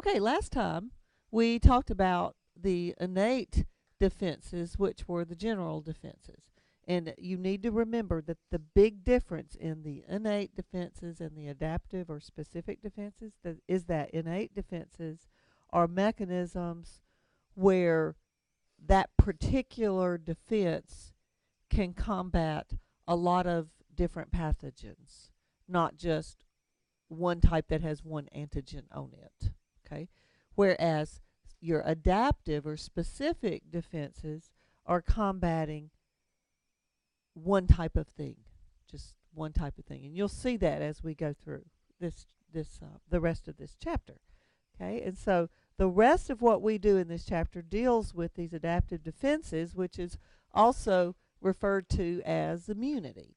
Okay, last time we talked about the innate defenses, which were the general defenses. And you need to remember that the big difference in the innate defenses and the adaptive or specific defenses is that innate defenses are mechanisms where that particular defense can combat a lot of different pathogens, not just one type that has one antigen on it. Okay. Whereas your adaptive or specific defenses are combating one type of thing, just one type of thing, and you'll see that as we go through the rest of this chapter. Okay, and so the rest of what we do in this chapter deals with these adaptive defenses, which is also referred to as immunity.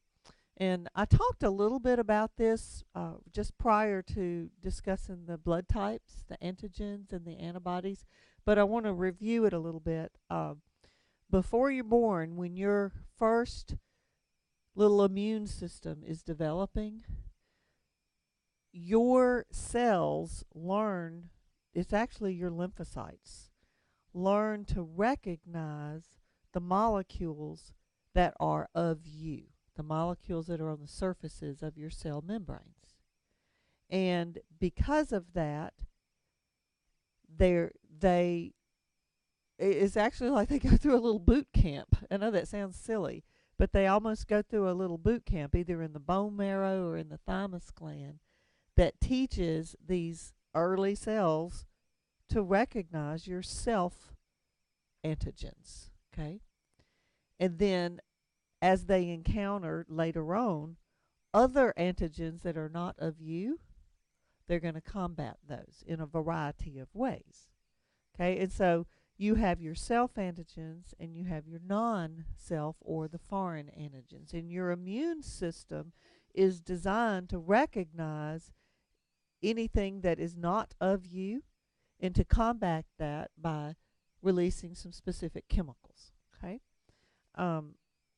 And I talked a little bit about this just prior to discussing the blood types, the antigens and the antibodies, but I want to review it a little bit. Before you're born, when your first little immune system is developing, your cells learn, it's actually your lymphocytes, learn to recognize the molecules that are of you, the molecules that are on the surfaces of your cell membranes. And because of that, they it's actually like they go through a little boot camp. I know that sounds silly, but they almost go through a little boot camp, either in the bone marrow or in the thymus gland, that teaches these early cells to recognize your self antigens. Okay. And then as they encounter later on other antigens that are not of you, they're going to combat those in a variety of ways. Okay. And so you have your self antigens and you have your non self or the foreign antigens. And your immune system is designed to recognize anything that is not of you and to combat that by releasing some specific chemicals. Okay.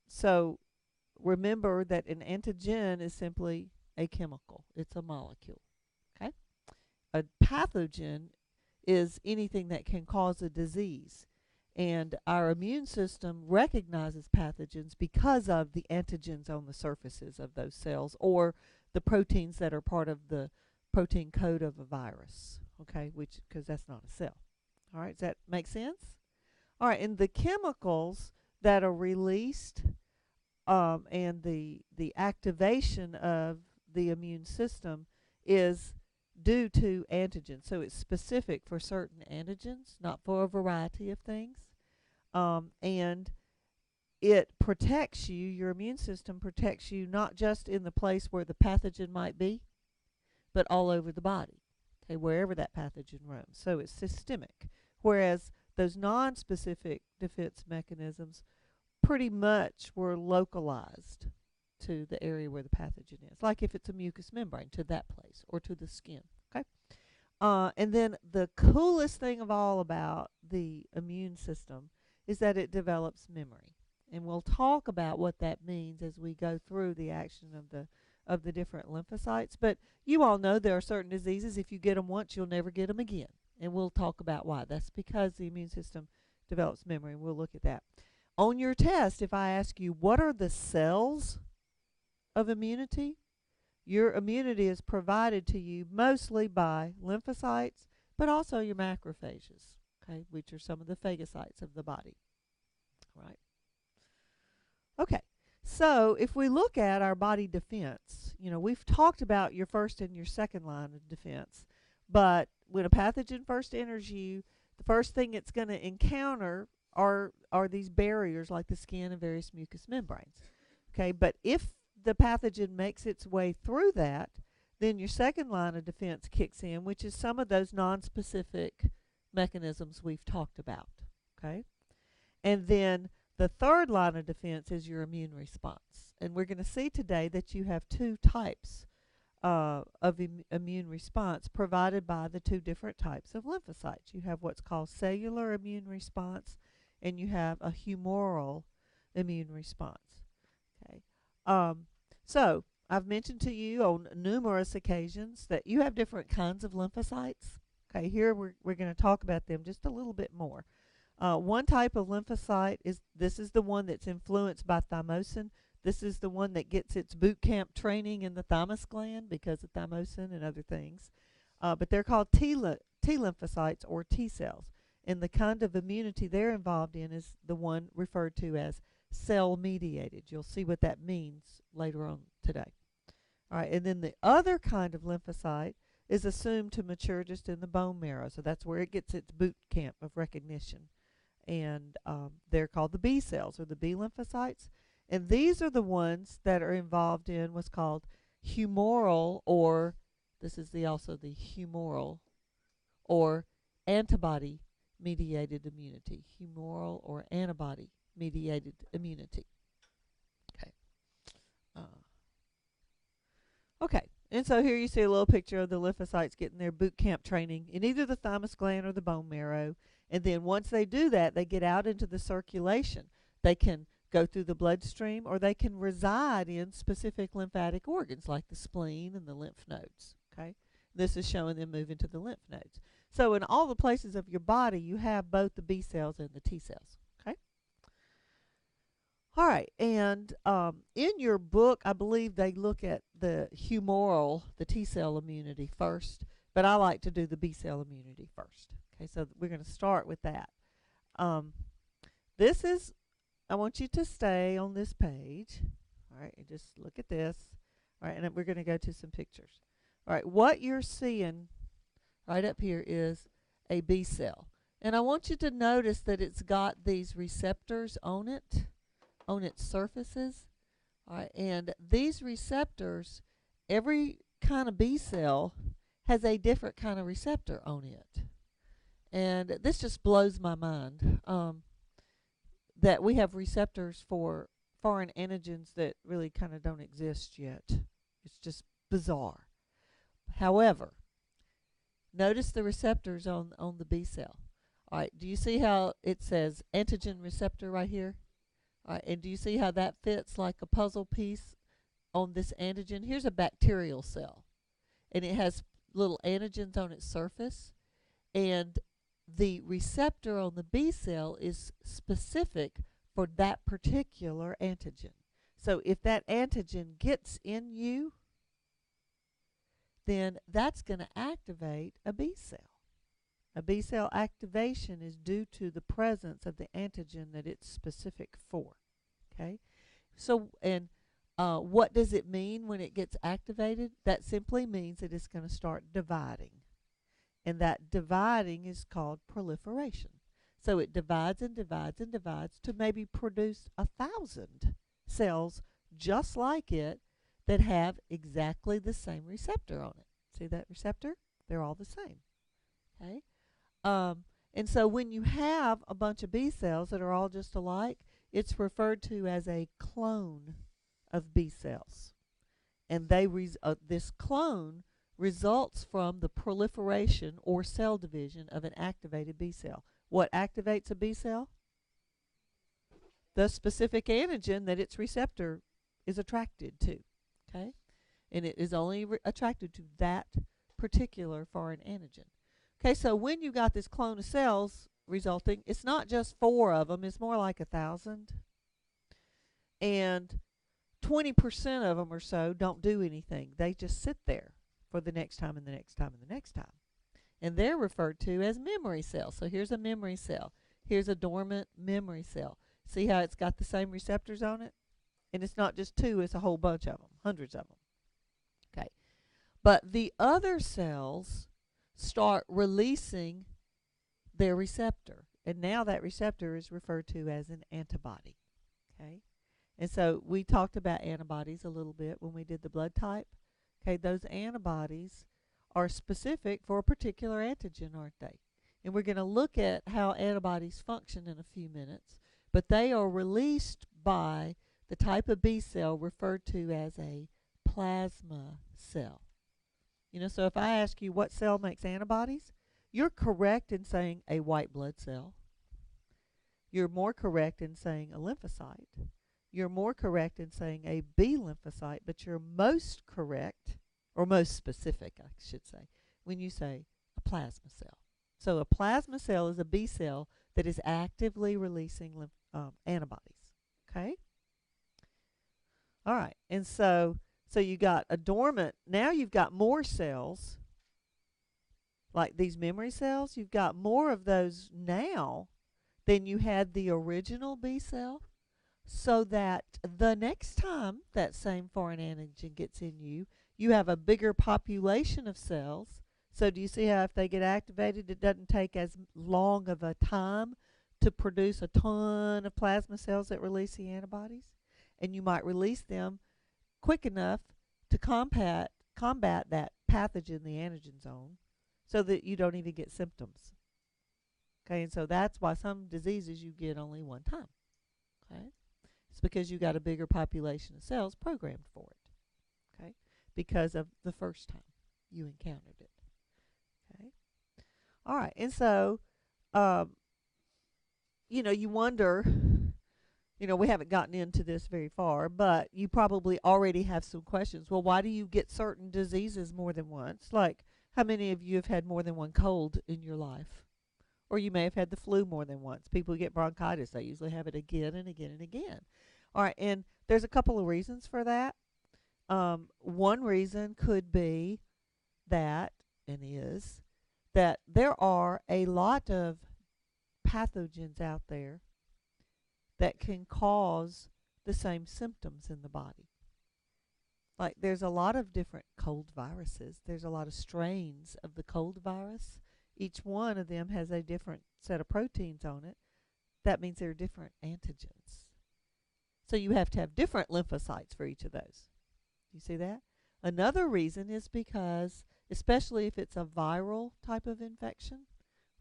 So remember that an antigen is simply a chemical, it's a molecule. Okay. A pathogen is anything that can cause a disease. And our immune system recognizes pathogens because of the antigens on the surfaces of those cells or the proteins that are part of the protein code of a virus. Okay, which, because that's not a cell. All right, does that make sense? All right, and the chemicals that are released and the activation of the immune system is due to antigens. So it's specific for certain antigens, not for a variety of things. And it protects you, your immune system protects you not just in the place where the pathogen might be, but all over the body, okay, wherever that pathogen roams. So it's systemic. Whereas those non-specific defense mechanisms pretty much were localized to the area where the pathogen is. Like if it's a mucous membrane, to that place or to the skin. Okay. And then the coolest thing of all about the immune system is that it develops memory. And we'll talk about what that means as we go through the action of the different lymphocytes. But you all know there are certain diseases, if you get them once, you'll never get them again. And we'll talk about why. That's because the immune system develops memory, and we'll look at that. On your test, if I ask you, what are the cells of immunity? Your immunity is provided to you mostly by lymphocytes, but also your macrophages, okay, which are some of the phagocytes of the body. Right? Okay. So if we look at our body defense, we've talked about your first and your second line of defense, but when a pathogen first enters you, the first thing it's going to encounter are these barriers like the skin and various mucous membranes. Okay, but if the pathogen makes its way through that, then your second line of defense kicks in, which is some of those non-specific mechanisms we've talked about. Okay, and then the third line of defense is your immune response. And we're going to see today that you have two types of immune response provided by the two different types of lymphocytes. You have what's called cellular immune response, and you have a humoral immune response. Okay. So I've mentioned to you on numerous occasions that you have different kinds of lymphocytes. Okay, here we're going to talk about them just a little bit more. One type of lymphocyte is the one that's influenced by thymosin. This is the one that gets its boot camp training in the thymus gland because of thymosin and other things. But they're called T lymphocytes or T cells. And the kind of immunity they're involved in is the one referred to as cell mediated. You'll see what that means later on today. All right, and then the other kind of lymphocyte is assumed to mature just in the bone marrow. So that's where it gets its boot camp of recognition. And they're called the B cells or the B lymphocytes. And these are the ones that are involved in what's called humoral, or this is also the humoral or antibody mediated immunity. Humoral or antibody mediated immunity. Okay. Okay. And so here you see a little picture of the lymphocytes getting their boot camp training in either the thymus gland or the bone marrow. And then once they do that, they get out into the circulation. They can go through the bloodstream, or they can reside in specific lymphatic organs like the spleen and the lymph nodes. Okay, this is showing them moving to the lymph nodes. So in all the places of your body, you have both the B cells and the T cells. Okay. All right, and in your book, I believe they look at the humoral, the T cell immunity first, but I like to do the B cell immunity first. Okay, so we're going to start with that. This is, I want you to stay on this page. All right, and just look at this. All right, and we're going to go to some pictures. All right, what you're seeing right up here is a B cell. And I want you to notice that it's got these receptors on it, on its surfaces. All right, and these receptors, every kind of B cell has a different kind of receptor on it. And this just blows my mind that we have receptors for foreign antigens that really kind of don't exist yet. It's just bizarre. However, notice the receptors on the B cell. All right, do you see how it says antigen receptor right here? All right, and do you see how that fits like a puzzle piece on this antigen? Here's a bacterial cell, and it has little antigens on its surface, and the receptor on the B cell is specific for that particular antigen. So if that antigen gets in you, then that's going to activate a B cell. A B cell activation is due to the presence of the antigen that it's specific for. Okay? So, and what does it mean when it gets activated? That simply means that it's going to start dividing. And that dividing is called proliferation. So it divides and divides and divides to maybe produce 1,000 cells just like it that have exactly the same receptor on it. See that receptor? They're all the same. Okay? And so when you have a bunch of B cells that are all just alike, it's referred to as a clone of B cells. And this clone results from the proliferation or cell division of an activated B cell. What activates a B cell? The specific antigen that its receptor is attracted to. Okay? And it is only attracted to that particular foreign antigen. Okay, so when you got this clone of cells resulting, it's not just 4 of them, it's more like 1,000. And 20% of them or so don't do anything. They just sit there for the next time and the next time and the next time. And they're referred to as memory cells. So here's a memory cell. Here's a dormant memory cell. See how it's got the same receptors on it? And it's not just 2, it's a whole bunch of them, hundreds of them. Okay. But the other cells start releasing their receptor. And now that receptor is referred to as an antibody. Okay. And so we talked about antibodies a little bit when we did the blood type. Okay, those antibodies are specific for a particular antigen, aren't they? And we're going to look at how antibodies function in a few minutes. But they are released by the type of B cell referred to as a plasma cell. You know, so if I ask you what cell makes antibodies, you're correct in saying a white blood cell. You're more correct in saying a lymphocyte. You're more correct in saying a B lymphocyte, but you're most correct, or most specific, I should say, when you say a plasma cell. So a plasma cell is a B cell that is actively releasing antibodies. Okay? All right. And so you got a dormant, now you've got more cells, like these memory cells. You've got more of those now than you had the original B cell, so that the next time that same foreign antigen gets in you, you have a bigger population of cells. So do you see how if they get activated, it doesn't take as long of a time to produce a ton of plasma cells that release the antibodies? And you might release them quick enough to combat that pathogen, the antigen zone, so that you don't even get symptoms. Okay, and so that's why some diseases you get only one time. Okay, it's because you got a bigger population of cells programmed for it. Okay, because of the first time you encountered it. Okay, all right, and so, you wonder. We haven't gotten into this very far, but you probably already have some questions. Well, why do you get certain diseases more than once? Like, how many of you have had more than one cold in your life? Or you may have had the flu more than once. People who get bronchitis, they usually have it again and again and again. All right, and there's a couple of reasons for that. One reason could be that, and is, that there are a lot of pathogens out there that can cause the same symptoms in the body. Like, there's a lot of different cold viruses. There's a lot of strains of the cold virus. Each one of them has a different set of proteins on it. That means they're different antigens. So you have to have different lymphocytes for each of those. You see that? Another reason is because, especially if it's a viral type of infection,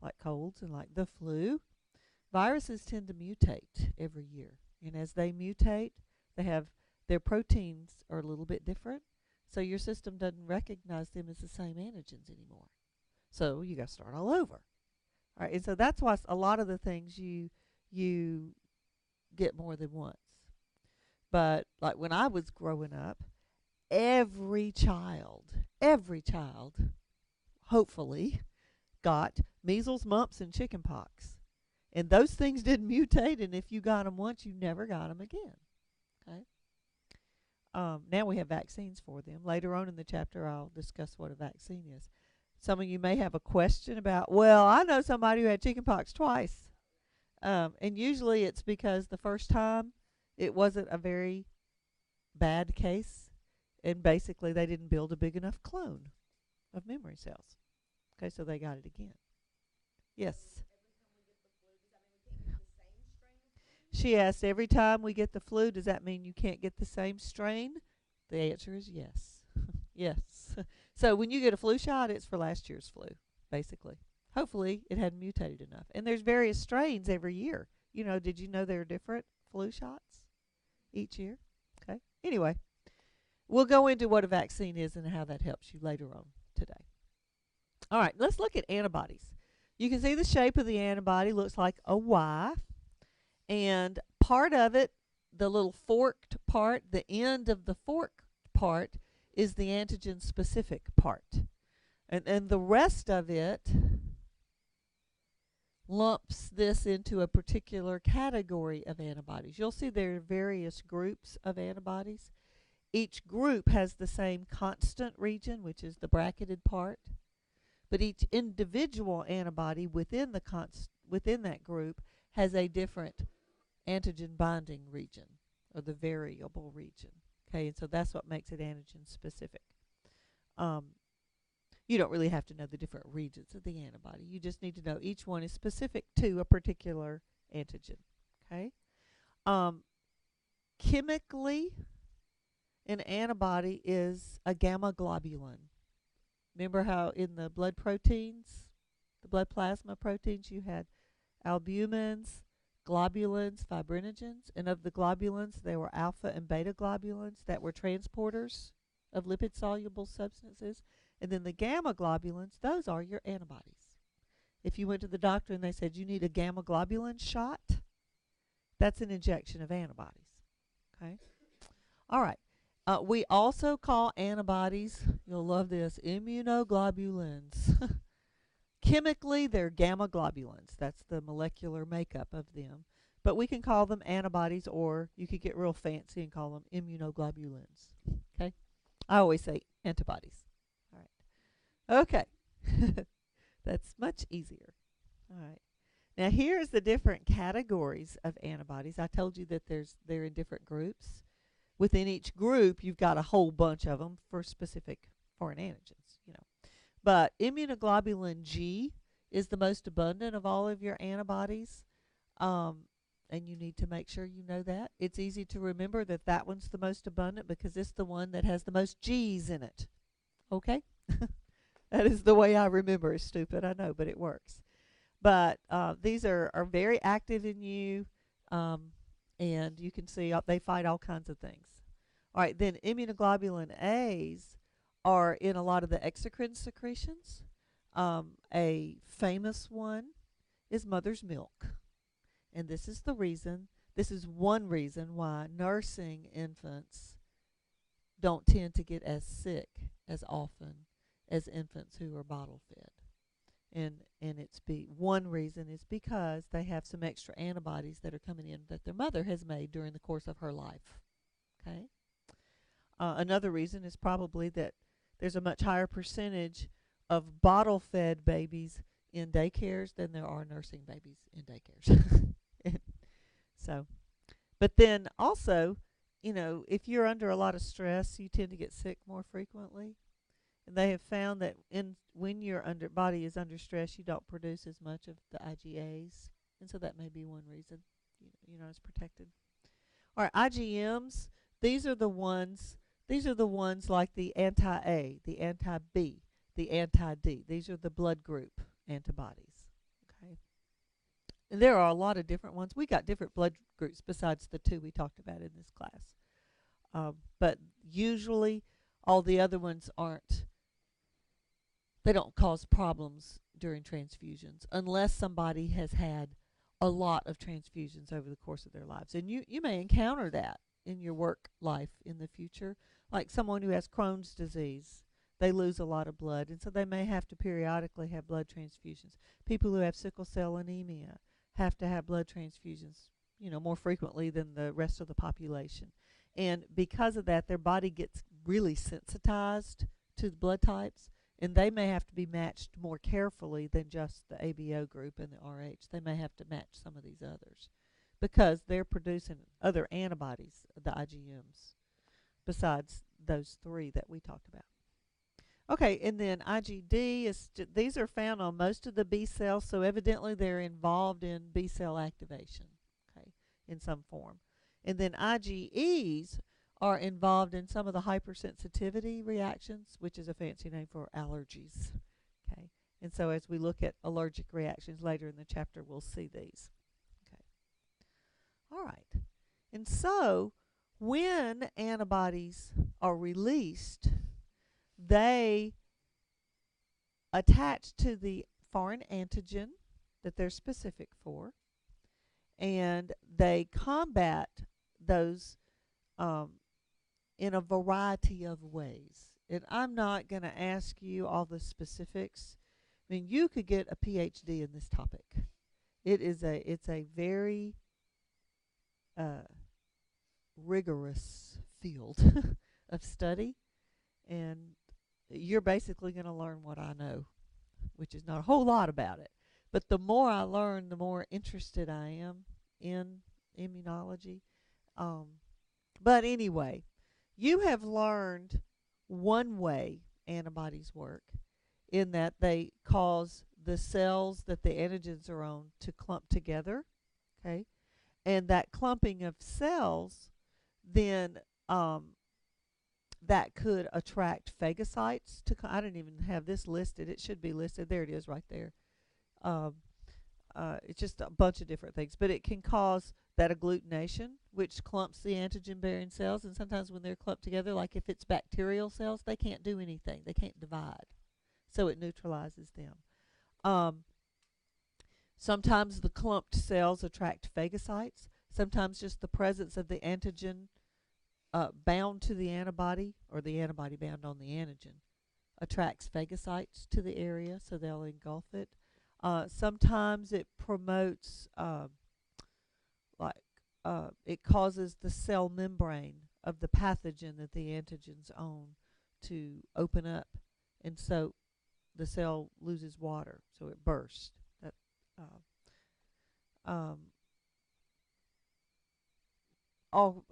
like colds and like the flu, viruses tend to mutate every year. And as they mutate, their proteins are a little bit different. So your system doesn't recognize them as the same antigens anymore. So you got to start all over. All right, and so that's why a lot of the things you get more than once. But like when I was growing up, every child, hopefully, got measles, mumps, and chicken pox. And those things didn't mutate, and if you got them once, you never got them again. Okay. Now we have vaccines for them. Later on in the chapter, I'll discuss what a vaccine is. Some of you may have a question about, well, I know somebody who had chickenpox twice. And usually it's because the first time it wasn't a very bad case, and basically they didn't build a big enough clone of memory cells. Okay, so they got it again. Yes. She asked, every time we get the flu, does that mean you can't get the same strain? The answer is yes. Yes. So when you get a flu shot, it's for last year's flu, basically. Hopefully it hadn't mutated enough. And there's various strains every year. Did you know there are different flu shots each year? Okay. Anyway, we'll go into what a vaccine is and how that helps you later on today. All right, let's look at antibodies. You can see the shape of the antibody looks like a Y. And part of it, the little forked part, the end of the forked part is the antigen-specific part. And the rest of it lumps this into a particular category of antibodies. You'll see there are various groups of antibodies. Each group has the same constant region, which is the bracketed part. But each individual antibody within that group has a different antigen binding region, or the variable region. Okay, and so that's what makes it antigen specific. You don't really have to know the different regions of the antibody. You just need to know each one is specific to a particular antigen. Okay. Chemically, an antibody is a gamma globulin. Remember how in the blood proteins, the blood plasma proteins, you had albumins, globulins, fibrinogens, and of the globulins, there were alpha and beta globulins that were transporters of lipid-soluble substances. And then the gamma globulins, those are your antibodies. If you went to the doctor and they said you need a gamma globulin shot, that's an injection of antibodies. Okay? All right. We also call antibodies, you'll love this, immunoglobulins. Chemically, they're gamma globulins. That's the molecular makeup of them. But we can call them antibodies, or you could get real fancy and call them immunoglobulins. Okay? I always say antibodies. All right. Okay. That's much easier. All right. Now here's the different categories of antibodies. I told you that they're in different groups. Within each group, you've got a whole bunch of them for specific foreign antigens, But immunoglobulin G is the most abundant of all of your antibodies. And you need to make sure you know that. It's easy to remember that one's the most abundant because it's the one that has the most G's in it. Okay? That is the way I remember. It's stupid, I know, but it works. But these are very active in you, and you can see they fight all kinds of things. All right, then immunoglobulin A's are in a lot of the exocrine secretions. A famous one is mother's milk. And this is one reason why nursing infants don't tend to get as sick as often as infants who are bottle fed. And one reason is because they have some extra antibodies that are coming in that their mother has made during the course of her life. Okay. Another reason is probably that there's a much higher percentage of bottle fed babies in daycares than there are nursing babies in daycares. So, but then also, if you're under a lot of stress, you tend to get sick more frequently. And they have found that when your body is under stress, you don't produce as much of the IgAs, and so that may be one reason you're not as protected. All right, IgMs. These are the ones like the anti-A, the anti-B, the anti-D. These are the blood group antibodies. Okay, and there are a lot of different ones. We got different blood groups besides the two we talked about in this class, but usually all the other ones aren't. They don't cause problems during transfusions unless somebody has had a lot of transfusions over the course of their lives. And you may encounter that in your work life in the future, like someone who has Crohn's disease. They lose a lot of blood, and so they may have to periodically have blood transfusions. People who have sickle cell anemia have to have blood transfusions, more frequently than the rest of the population. And because of that, their body gets really sensitized to the blood types, and they may have to be matched more carefully than just the ABO group and the RH. They may have to match some of these others because they're producing other antibodies, the IgMs, besides those three that we talked about. Okay, and then IgD, these are found on most of the B cells, so evidently they're involved in B cell activation, okay, in some form. And then IgEs are involved in some of the hypersensitivity reactions, which is a fancy name for allergies. Okay, and so as we look at allergic reactions later in the chapter, we'll see these. Okay, all right. And so when antibodies are released, they attach to the foreign antigen that they're specific for, and they combat those in a variety of ways. And I'm not going to ask you all the specifics. I mean, you could get a PhD in this topic. It's a very rigorous field of study, and you're basically going to learn what I know, which is not a whole lot about it. But the more I learn, the more interested I am in immunology. But anyway, you have learned one way antibodies work, in that they cause the cells that the antigens are on to clump together, okay? And that clumping of cells then that could attract phagocytes to I didn't even have this listed. It should be listed. There it is right there. It's just a bunch of different things, but it can cause that agglutination, which clumps the antigen-bearing cells, and sometimes when they're clumped together, like if it's bacterial cells, they can't do anything. They can't divide, so it neutralizes them. Sometimes the clumped cells attract phagocytes. Sometimes just the presence of the antigen bound to the antibody, or the antibody bound on the antigen, attracts phagocytes to the area, so they'll engulf it. Sometimes it promotes, like, it causes the cell membrane of the pathogen that the antigen's on to open up, and so the cell loses water, so it bursts. That um, all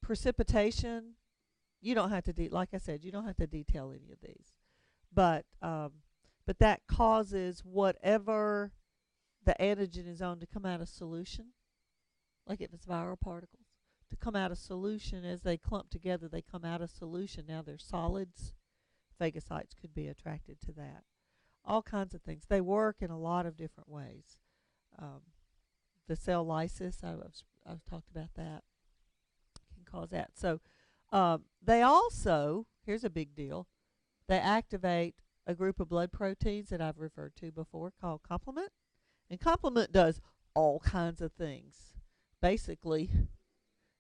precipitation. You don't have to like I said, you don't have to detail any of these, but that causes whatever the antigen is on to come out of solution, like if it's viral particles, to come out of solution. As they clump together, they come out of solution. Now they're solids. Phagocytes could be attracted to that. All kinds of things. They work in a lot of different ways. Um, the cell lysis, I've talked about that, can cause that. So they also, here's a big deal, they activate a group of blood proteins that I've referred to before called complement. And complement does all kinds of things. Basically,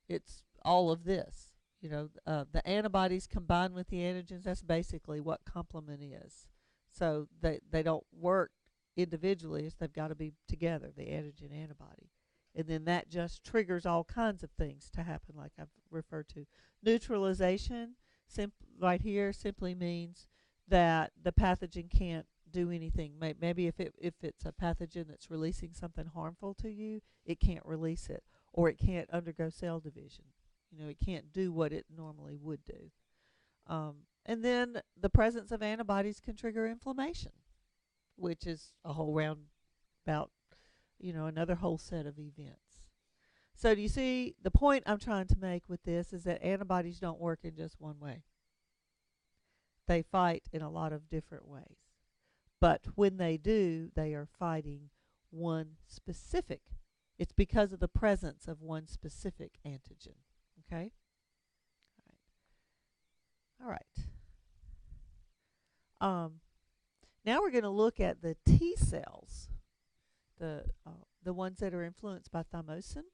it's all of this. The antibodies combined with the antigens, that's basically what complement is. So they don't work individually, as they've got to be together, the antigen antibody. And then that just triggers all kinds of things to happen, like I've referred to. Neutralization, right here, simply means that the pathogen can't do anything. Maybe if it's a pathogen that's releasing something harmful to you, it can't release it, or it can't undergo cell division. It can't do what it normally would do. And then the presence of antibodies can trigger inflammation, which is a whole roundabout, another whole set of events. So do you see the point I'm trying to make with this is that antibodies don't work in just one way. They fight in a lot of different ways. But when they do, they are fighting one specific. It's because of the presence of one specific antigen. Okay? All right. Now we're going to look at the T cells, the ones that are influenced by thymosin,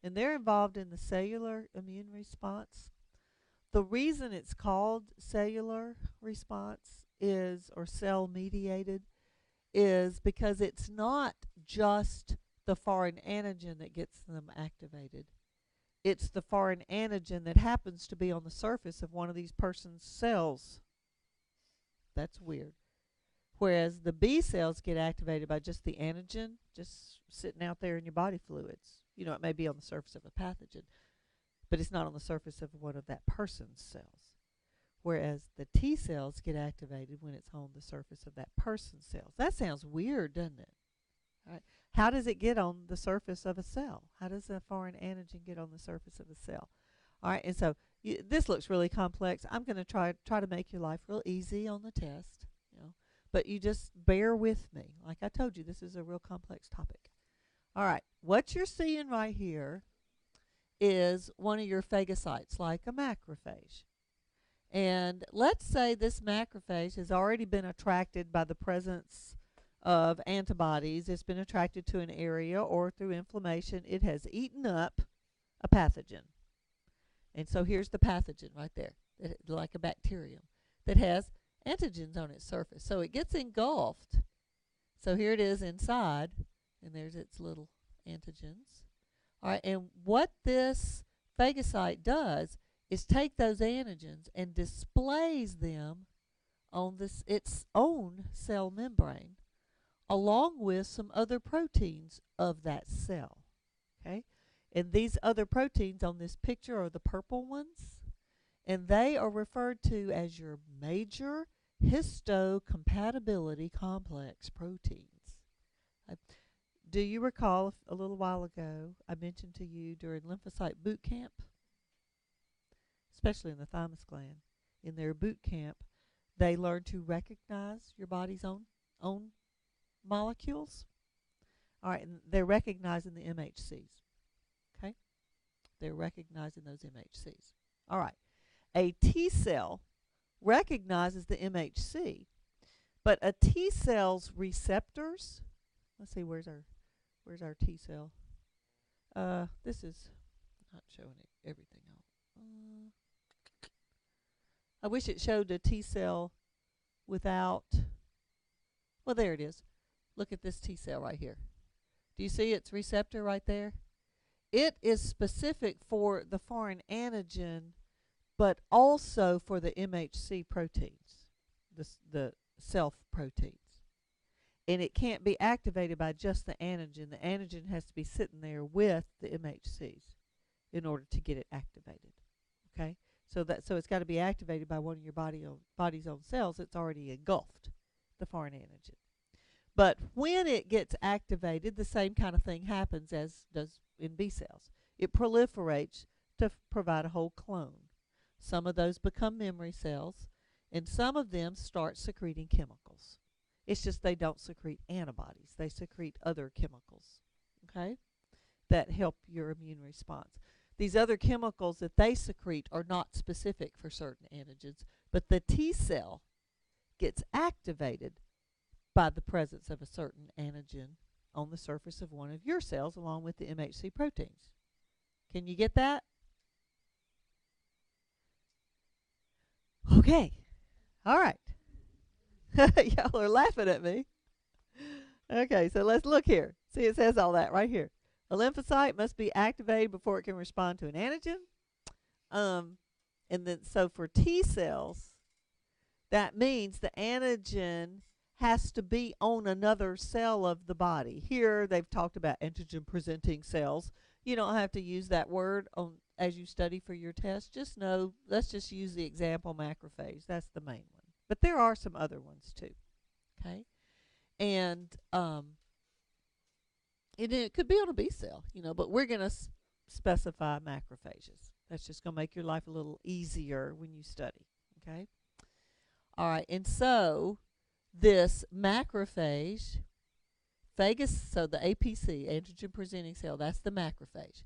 and they're involved in the cellular immune response. The reason it's called cellular response or cell mediated, is because it's not just the foreign antigen that gets them activated. It's the foreign antigen that happens to be on the surface of one of these person's cells. That's weird. Whereas the B cells get activated by just the antigen just sitting out there in your body fluids. It may be on the surface of a pathogen, but it's not on the surface of one of that person's cells. Whereas the T cells get activated when it's on the surface of that person's cells. That sounds weird, doesn't it? All right. How does it get on the surface of a cell? How does a foreign antigen get on the surface of a cell? All right, and so this looks really complex. I'm going to try to make your life real easy on the test, but you just bear with me. Like I told you, this is a real complex topic. All right, what you're seeing right here is one of your phagocytes, like a macrophage. And let's say this macrophage has already been attracted by the presence of antibodies. It's been attracted to an area, or through inflammation, it has eaten up a pathogen. And so here's the pathogen right there, like a bacterium, that has antigens on its surface. So it gets engulfed. So here it is inside, and there's its little antigens. All right, and what this phagocyte does is take those antigens and displays them on its own cell membrane, along with some other proteins of that cell. Okay? And these other proteins on this picture are the purple ones, and they are referred to as your major histocompatibility complex proteins. Do you recall a little while ago I mentioned to you during lymphocyte boot camp, especially in the thymus gland, in their boot camp, they learn to recognize your body's own molecules? All right, and they're recognizing the MHCs. Okay? They're recognizing those MHCs. All right. A T cell recognizes the MHC, but a T cell's receptors, let's see, where's our T cell? This is not showing everything on. I wish it showed the T cell without, well, there it is. Look at this T cell right here. Do you see its receptor right there? It is specific for the foreign antigen, but also for the MHC proteins, the self proteins. And it can't be activated by just the antigen. The antigen has to be sitting there with the MHCs in order to get it activated. Okay? So it's got to be activated by one of your body's own cells. It's already engulfed the foreign antigen. But when it gets activated, the same kind of thing happens as does in B cells. It proliferates to provide a whole clone. Some of those become memory cells, and some of them start secreting chemicals. It's just they don't secrete antibodies. They secrete other chemicals, okay, that help your immune response. These other chemicals that they secrete are not specific for certain antigens, but the T cell gets activated by the presence of a certain antigen on the surface of one of your cells along with the MHC proteins. Can you get that? Okay. All right. Y'all are laughing at me. Okay, so let's look here. See, it says all that right here. A lymphocyte must be activated before it can respond to an antigen. And then, so for T cells, that means the antigen has to be on another cell of the body. Here, they've talked about antigen-presenting cells. You don't have to use that word as you study for your test. Just know, let's just use the example macrophage. That's the main one. But there are some other ones too. Okay? And it could be on a B cell, but we're going to specify macrophages. That's just going to make your life a little easier when you study. Okay? All right, and so this macrophage, so the APC, antigen presenting cell, that's the macrophage.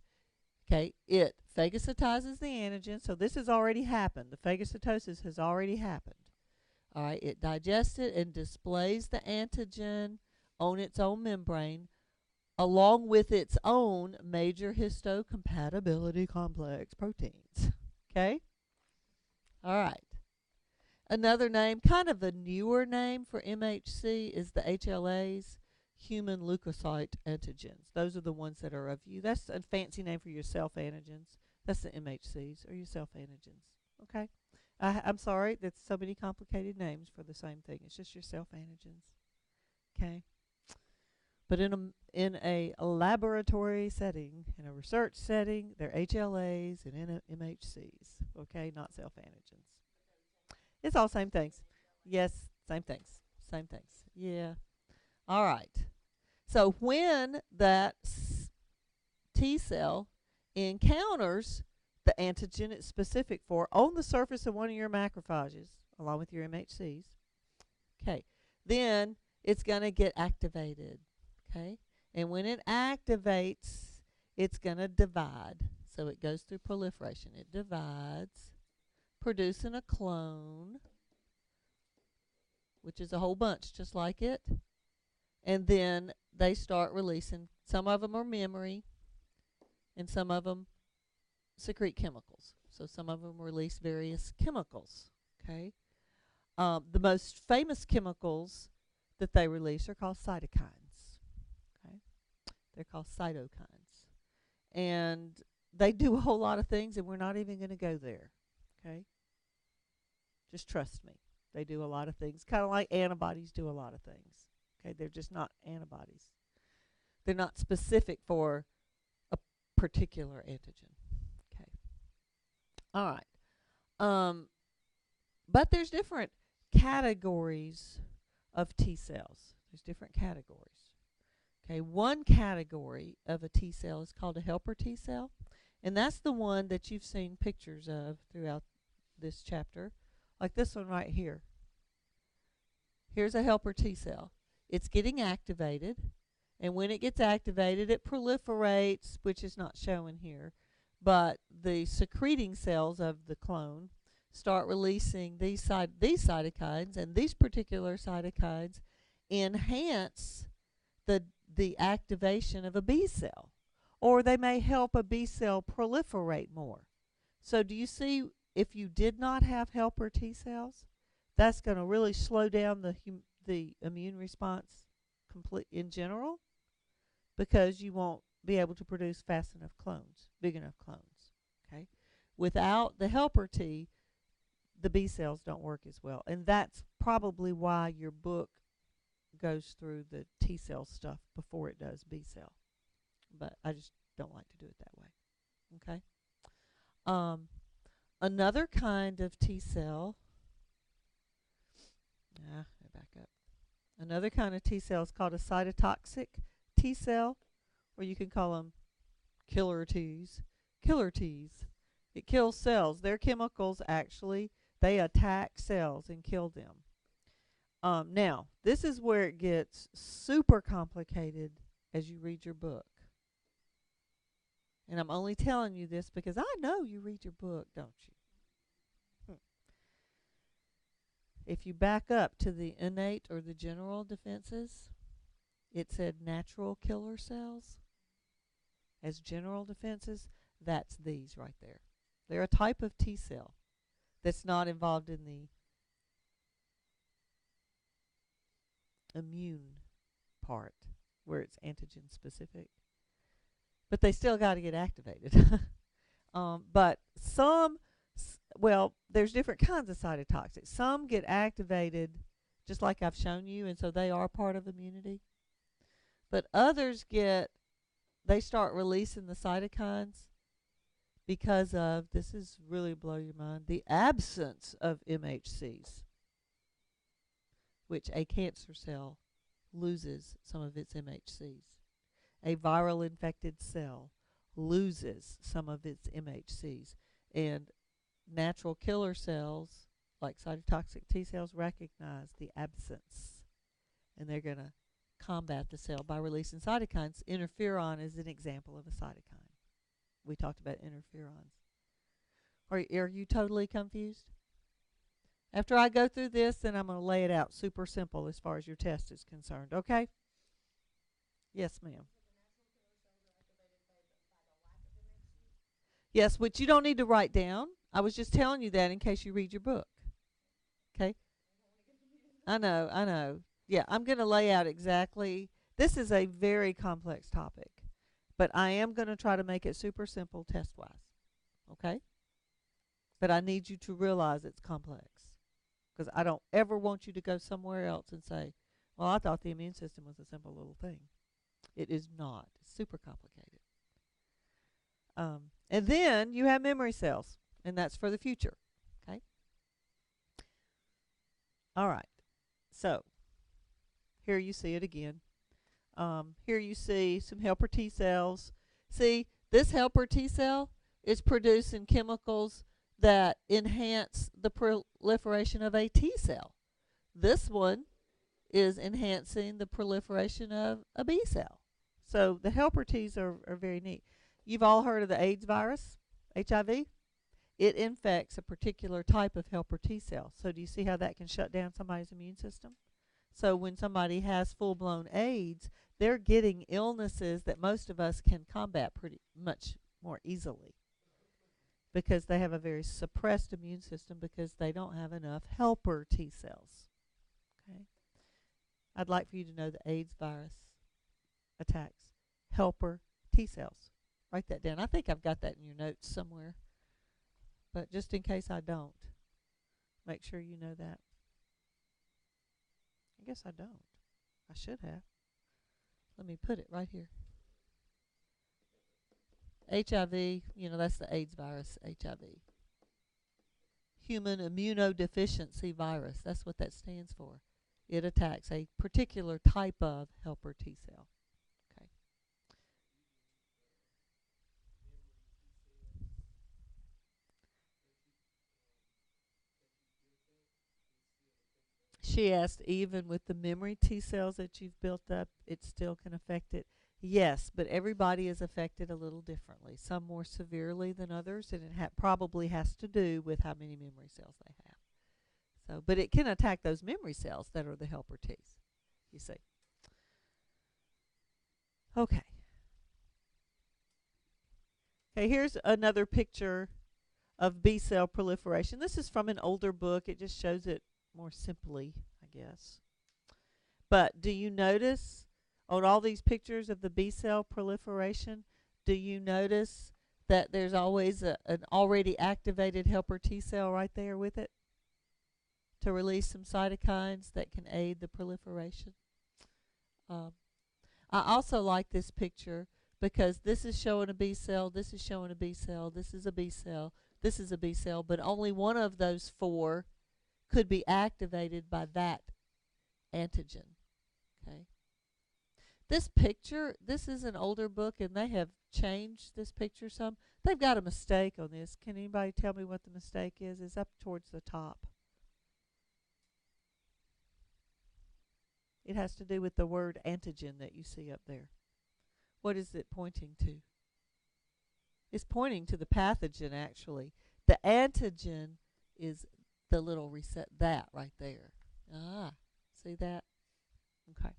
Okay, it phagocytizes the antigen, so this has already happened. The phagocytosis has already happened. All right, it digests it and displays the antigen on its own membrane along with its own major histocompatibility complex proteins. Okay? All right. Another name, kind of a newer name for MHC, is the HLAs, human leukocyte antigens. Those are the ones that are of you. That's a fancy name for your self-antigens. That's the MHCs, or your self-antigens. Okay? I'm sorry, that's so many complicated names for the same thing. It's just your self-antigens. Okay? But in a laboratory setting, in a research setting, they're HLAs and MHCs. Okay? Not self-antigens. It's all same things. Yes, same things. Same things. Yeah. All right. So when that T cell encounters the antigen it's specific for on the surface of one of your macrophages, along with your MHCs, okay, then it's going to get activated, okay? And when it activates, it's going to divide. So it goes through proliferation. It divides, producing a clone, which is a whole bunch just like it. And then they start releasing. Some of them are memory, and some of them secrete chemicals. So some of them release various chemicals. Okay, the most famous chemicals that they release are called cytokines. Okay, they're called cytokines, and they do a whole lot of things, and we're not even going to go there. Okay, just trust me. They do a lot of things, kind of like antibodies do a lot of things. Okay, they're just not antibodies. They're not specific for a particular antigen. Okay. All right. But there's different categories of T cells. There's different categories. Okay, one category of a T cell is called a helper T cell, and that's the one that you've seen pictures of throughout this chapter, like this one right here. Here's a helper T cell. It's getting activated, and when it gets activated, it proliferates, which is not shown here, but the secreting cells of the clone start releasing these cytokines, and these particular cytokines enhance the activation of a B cell, or they may help a B cell proliferate more. So do you see, if you did not have helper T cells, that's going to really slow down the immune response complete in general, because you won't be able to produce fast enough clones, big enough clones. Okay, without the helper T, the B cells don't work as well, and that's probably why your book goes through the T cell stuff before it does B cell. But I just don't like to do it that way. Okay. Um, Another kind of T cell. Back up. Another kind of T cell is called a cytotoxic T cell, or you can call them killer Ts. Killer Ts. It kills cells. Their chemicals actually, they attack cells and kill them. Now, this is where it gets super complicated as you read your book. And I'm only telling you this because I know you read your book, don't you? If you back up to the innate or the general defenses, it said natural killer cells as general defenses. That's these right there. They're a type of T cell that's not involved in the immune part where it's antigen specific. But they still got to get activated. But some, well, there's different kinds of cytotoxics. Some get activated just like I've shown you, and so they are part of immunity. But others they start releasing the cytokines because of, this is really blow your mind, the absence of MHCs, which a cancer cell loses some of its MHCs. A viral infected cell loses some of its MHCs. And natural killer cells, like cytotoxic T cells, recognize the absence. And they're going to combat the cell by releasing cytokines. Interferon is an example of a cytokine. We talked about interferons. Are you totally confused? After I go through this, then I'm going to lay it out super simple as far as your test is concerned. Okay? Yes, ma'am. Yes, which you don't need to write down. I was just telling you that in case you read your book. Okay? I know. Yeah, I'm going to lay out exactly. This is a very complex topic, but I am going to try to make it super simple test-wise. Okay? But I need you to realize it's complex, because I don't ever want you to go somewhere else and say, well, I thought the immune system was a simple little thing. It is not. It's super complicated. And then you have memory cells, and that's for the future. Okay? All right. So here you see it again. Here you see some helper T cells. See, this helper T cell is producing chemicals that enhance the proliferation of a T cell. This one is enhancing the proliferation of a B cell. So the helper Ts are very neat. You've all heard of the AIDS virus, HIV? It infects a particular type of helper T cell. So do you see how that can shut down somebody's immune system? So when somebody has full-blown AIDS, they're getting illnesses that most of us can combat pretty much more easily, because they have a very suppressed immune system because they don't have enough helper T cells. Okay? I'd like for you to know the AIDS virus attacks helper T cells. Write that down. I think I've got that in your notes somewhere, but just in case I don't, make sure you know that. I guess I don't. I should have. Let me put it right here. HIV, that's the AIDS virus, HIV. Human immunodeficiency virus. That's what that stands for. It attacks a particular type of helper T cell. Okay. She asked, even with the memory T cells that you've built up, it still can affect it. Yes, but everybody is affected a little differently. Some more severely than others, and it probably has to do with how many memory cells they have. So, but it can attack those memory cells that are the helper Ts, you see. Okay. Okay, here's another picture of B cell proliferation. This is from an older book. It just shows it more simply, I guess. But do you notice on all these pictures of the B cell proliferation, do you notice that there's always an already activated helper T cell right there with it to release some cytokines that can aid the proliferation? Um, I also like this picture because this is showing a B cell, this is showing a B cell, this is a B cell, this is a B cell, but only one of those four could be activated by that antigen. Okay. This picture, this is an older book and they have changed this picture some. They've got a mistake on this. Can anybody tell me what the mistake is? It's up towards the top. It has to do with the word antigen that you see up there. What is it pointing to? It's pointing to the pathogen, actually. The antigen is the little reset, that right there. Ah, see that? Okay.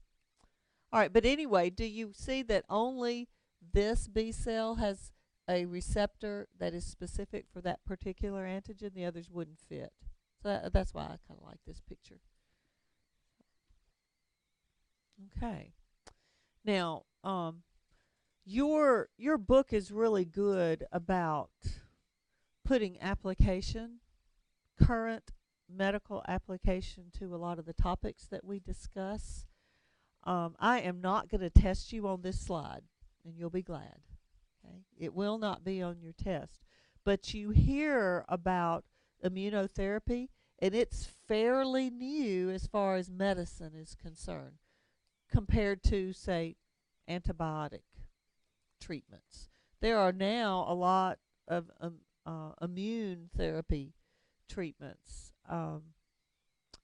All right, but anyway, do you see that only this B cell has a receptor that is specific for that particular antigen? The others wouldn't fit. So that's why I kind of like this picture. Okay. Now, your book is really good about putting application, current medical application to a lot of the topics that we discuss. I am not going to test you on this slide, and you'll be glad. Okay? It will not be on your test. But you hear about immunotherapy, and it's fairly new as far as medicine is concerned compared to, say, antibiotic treatments. There are now a lot of immune therapy treatments.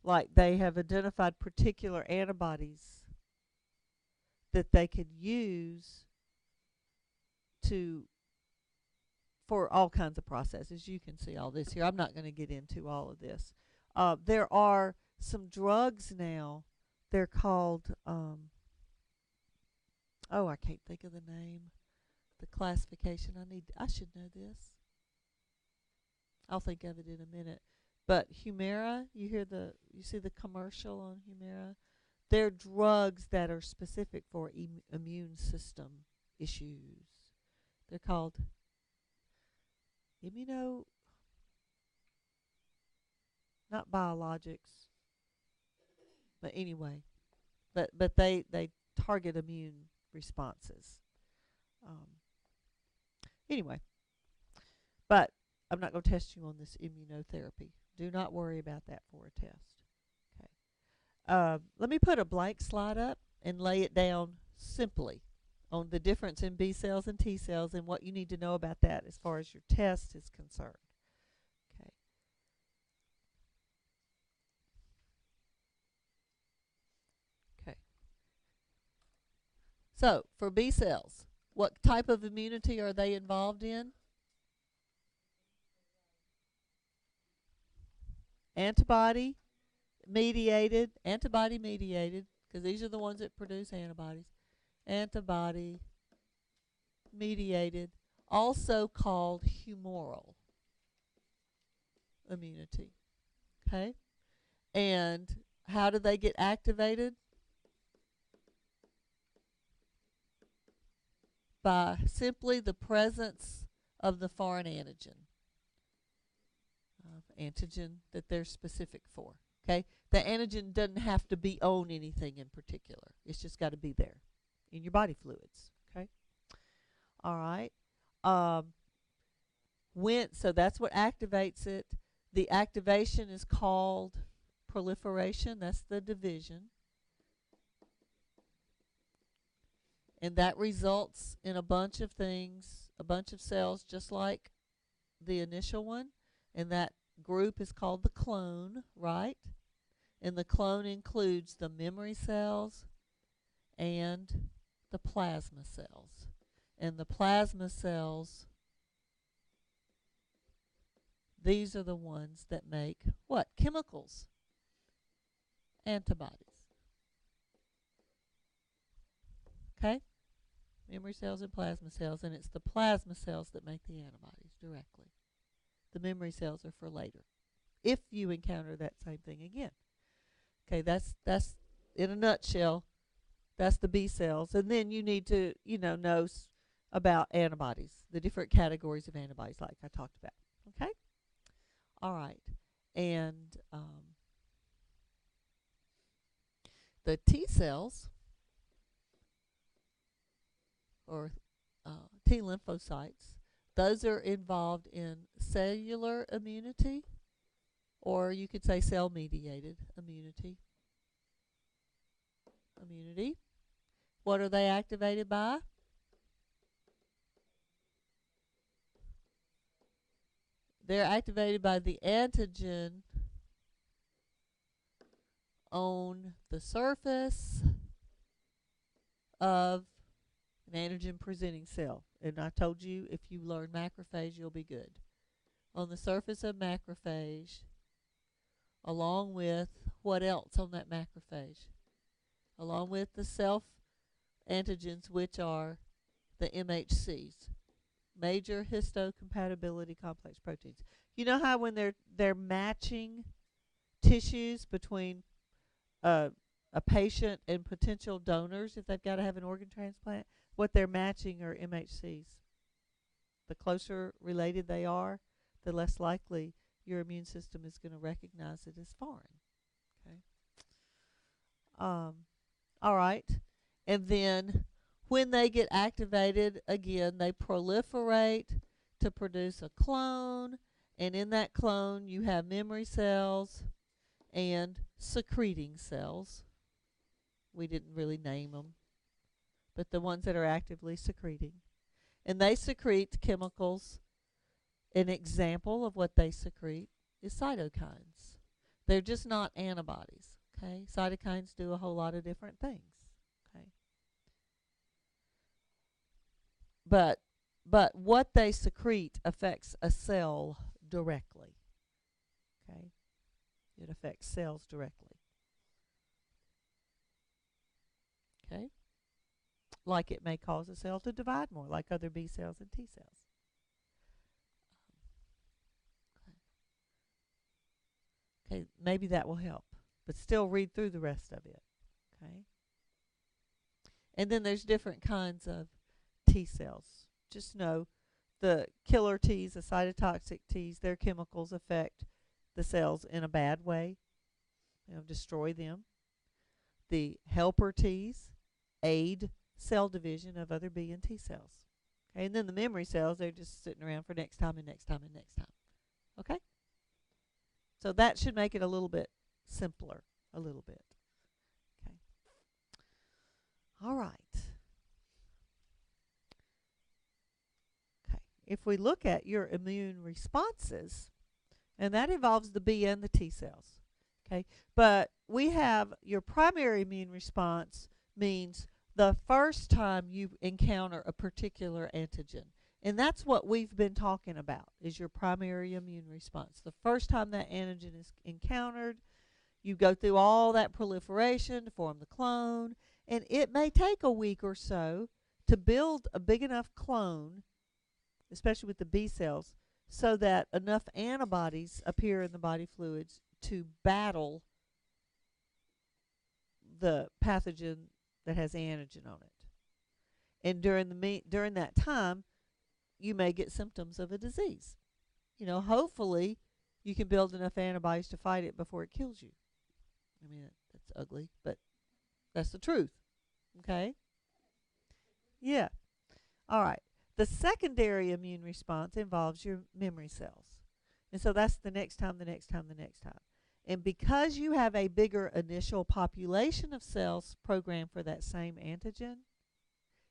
Like they have identified particular antibodies that they could use for all kinds of processes. You can see all this here. I'm not going to get into all of this. There are some drugs now. They're called, I can't think of the name, the classification. I should know this. I'll think of it in a minute. But Humira, you see the commercial on Humira? They're drugs that are specific for immune system issues. They're called not biologics, but anyway, but they target immune responses. Anyway, but I'm not going to test you on this immunotherapy. Do not worry about that for a test. Okay. Let me put a blank slide up and lay it down simply on the difference in B cells and T cells and what you need to know about that as far as your test is concerned. Okay. Okay. So, for B cells, what type of immunity are they involved in? Antibody mediated, because these are the ones that produce antibodies. Antibody mediated, also called humoral immunity. Okay? And how do they get activated? By simply the presence of the foreign antigen that they're specific for. Okay? The antigen doesn't have to be on anything in particular. It's just got to be there in your body fluids. Okay? All right. So that's what activates it. The activation is called proliferation. That's the division. And that results in a bunch of things, a bunch of cells just like the initial one. And that group is called the clone, right? And the clone includes the memory cells and the plasma cells. And the plasma cells, these are the ones that make what? Chemicals. Antibodies. Okay? Memory cells and plasma cells, and it's the plasma cells that make the antibodies directly. The memory cells are for later, if you encounter that same thing again. Okay, that's in a nutshell. That's the B cells, and then you need to know about antibodies, the different categories of antibodies, like I talked about. Okay, all right, and the T cells or T lymphocytes, those are involved in cellular immunity, or you could say cell mediated immunity. What are they activated by? They're activated by the antigen on the surface of an antigen presenting cell. And I told you, if you learn macrophage, you'll be good. On the surface of macrophage, along with what else on that macrophage? Along with the self antigens, which are the MHCs, major histocompatibility complex proteins. You know how when they're matching tissues between a patient and potential donors, if they've got to have an organ transplant, what they're matching are MHCs. The closer related they are, the less likely your immune system is going to recognize it as foreign. Okay. All right. And then when they get activated, again, they proliferate to produce a clone. And in that clone, you have memory cells and secreting cells. We didn't really name them, but the ones that are actively secreting. And they secrete chemicals. An example of what they secrete is cytokines. They're just not antibodies. Okay, cytokines do a whole lot of different things. Okay, but what they secrete affects a cell directly. Okay, it affects cells directly. Okay, like it may cause a cell to divide more, like other B cells and T cells. Okay, maybe that will help, but still read through the rest of it. Okay, and then there's different kinds of T cells. Just know the killer T's, the cytotoxic T's, their chemicals affect the cells in a bad way, destroy them. The helper T's aid cell division of other B and T cells. Okay, and then the memory cells, they're just sitting around for next time and next time and next time. Okay? So that should make it a little bit simpler, a little bit. Okay. All right. Okay. If we look at your immune responses, and that involves the B and the T cells. Okay. But we have your primary immune response means the first time you encounter a particular antigen. And that's what we've been talking about, is your primary immune response. The first time that antigen is encountered, you go through all that proliferation to form the clone, and it may take a week or so to build a big enough clone, especially with the B cells, so that enough antibodies appear in the body fluids to battle the pathogen that has antigen on it. And during that time, you may get symptoms of a disease. Hopefully you can build enough antibodies to fight it before it kills you. I mean, that's ugly, but that's the truth. Okay? Yeah. All right. The secondary immune response involves your memory cells. And so that's the next time, the next time, the next time. And because you have a bigger initial population of cells programmed for that same antigen,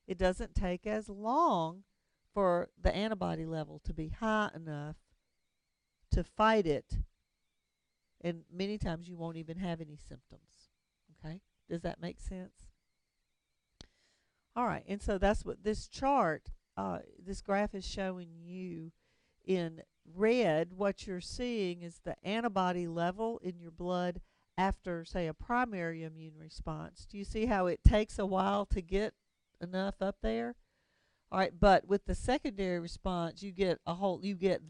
it doesn't take as long for the antibody level to be high enough to fight it, and many times you won't even have any symptoms. Okay? Does that make sense? All right, and so that's what this chart, this graph is showing you. In red, what you're seeing is the antibody level in your blood after, say, a primary immune response. Do you see how it takes a while to get enough up there? All right, but with the secondary response, you get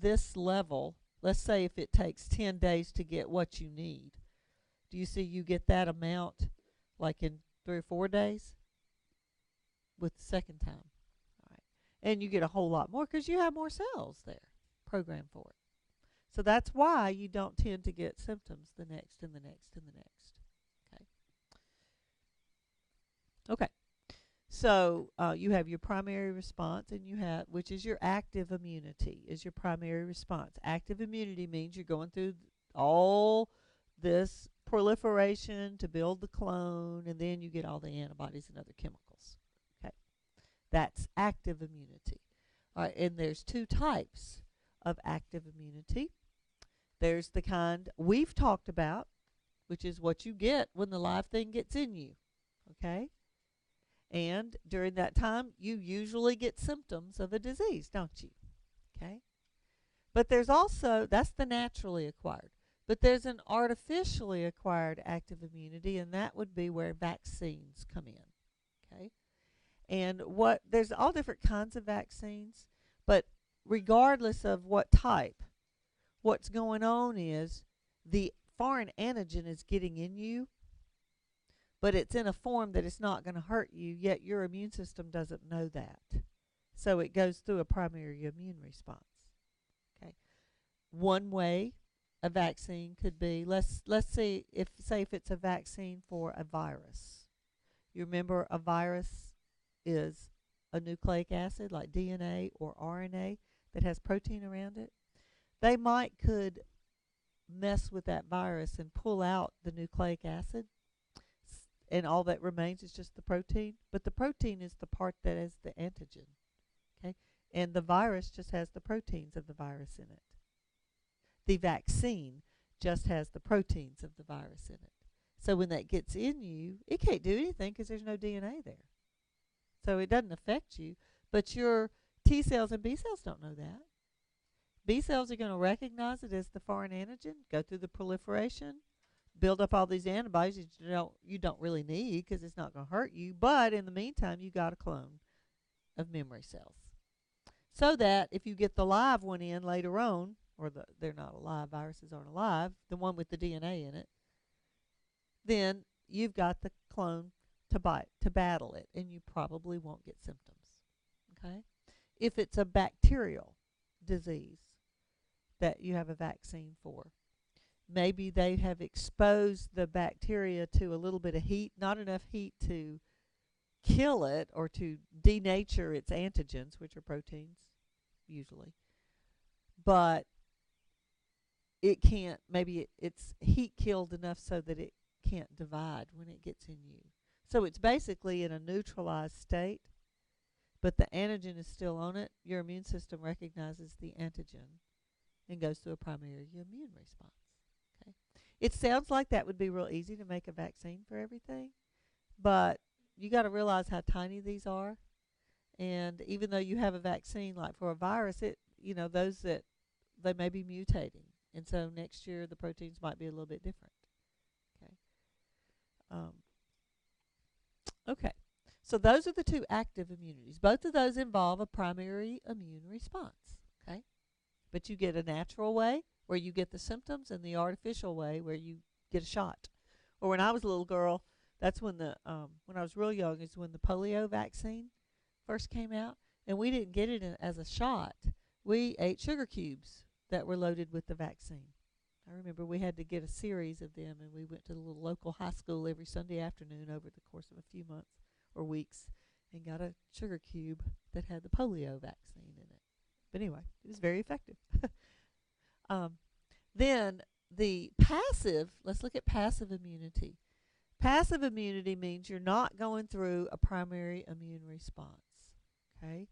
this level. Let's say if it takes 10 days to get what you need. Do you see you get that amount like in 3 or 4 days with the second time? All right. And you get a whole lot more because you have more cells there programmed for it. So that's why you don't tend to get symptoms the next and the next and the next. Okay. Okay. So you have your primary response, and you have, which is your active immunity, is your primary response. Active immunity means you're going through all this proliferation to build the clone, and then you get all the antibodies and other chemicals. Okay, that's active immunity. All right, and there's two types of active immunity. There's the kind we've talked about, which is what you get when the live thing gets in you. Okay. And during that time, you usually get symptoms of a disease, don't you? Okay. But there's also, that's the naturally acquired. But there's an artificially acquired active immunity, and that would be where vaccines come in. Okay. And there's all different kinds of vaccines, but regardless of what type, what's going on is the foreign antigen is getting in you, but it's in a form that it's not going to hurt you, yet your immune system doesn't know that. So it goes through a primary immune response. Okay. One way a vaccine could be, let's see if it's a vaccine for a virus. You remember a virus is a nucleic acid like DNA or RNA that has protein around it. They could mess with that virus and pull out the nucleic acid, and all that remains is just the protein. But the protein is the part that is the antigen. Okay? And the virus just has the proteins of the virus in it. The vaccine just has the proteins of the virus in it. So when that gets in you, it can't do anything because there's no DNA there. So it doesn't affect you. But your T cells and B cells don't know that. B cells are going to recognize it as the foreign antigen, go through the proliferation, build up all these antibodies that you don't really need because it's not going to hurt you. But in the meantime, you got a clone of memory cells. So that if you get the live one in later on, or they're not alive, viruses aren't alive, the one with the DNA in it, then you've got the clone to battle it, and you probably won't get symptoms. Okay? If it's a bacterial disease that you have a vaccine for, maybe they have exposed the bacteria to a little bit of heat, not enough heat to kill it or to denature its antigens, which are proteins usually, but it can't, maybe it's heat killed enough so that it can't divide when it gets in you. So it's basically in a neutralized state, but the antigen is still on it. Your immune system recognizes the antigen and goes through a primary immune response. Okay, it sounds like that would be real easy to make a vaccine for everything, but you got to realize how tiny these are. And even though you have a vaccine like for a virus, those that they may be mutating, and so next year the proteins might be a little bit different. Okay. Okay. So those are the two active immunities. Both of those involve a primary immune response. Okay. But you get a natural way where you get the symptoms, and the artificial way where you get a shot. Or when I was a little girl, that's when when I was real young, is when the polio vaccine first came out, and we didn't get it as a shot. We ate sugar cubes that were loaded with the vaccine. I remember we had to get a series of them, and we went to the little local high school every Sunday afternoon over the course of a few months or weeks and got a sugar cube that had the polio vaccine in it. But anyway, it was very effective. Then the passive, let's look at passive immunity. Passive immunity means you're not going through a primary immune response. Okay?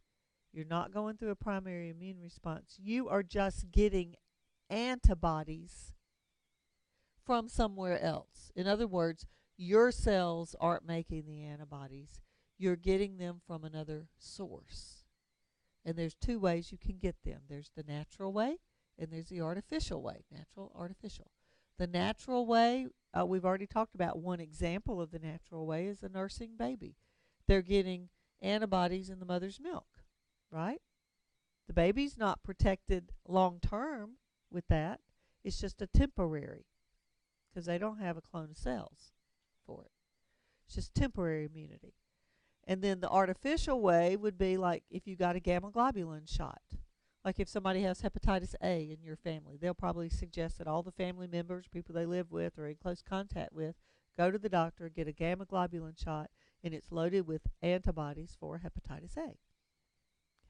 You're not going through a primary immune response. You are just getting antibodies from somewhere else. In other words, your cells aren't making the antibodies. You're getting them from another source. And there's two ways you can get them. There's the natural way, and there's the artificial way. Natural, artificial. The natural way, we've already talked about one example of the natural way is a nursing baby. They're getting antibodies in the mother's milk, right? The baby's not protected long term with that. It's just a temporary. because they don't have a clone of cells for it. It's just temporary immunity. And then the artificial way would be like if you got a gamma globulin shot. Like if somebody has hepatitis A in your family, they'll probably suggest that all the family members, people they live with or in close contact with, go to the doctor, get a gamma globulin shot, and it's loaded with antibodies for hepatitis A.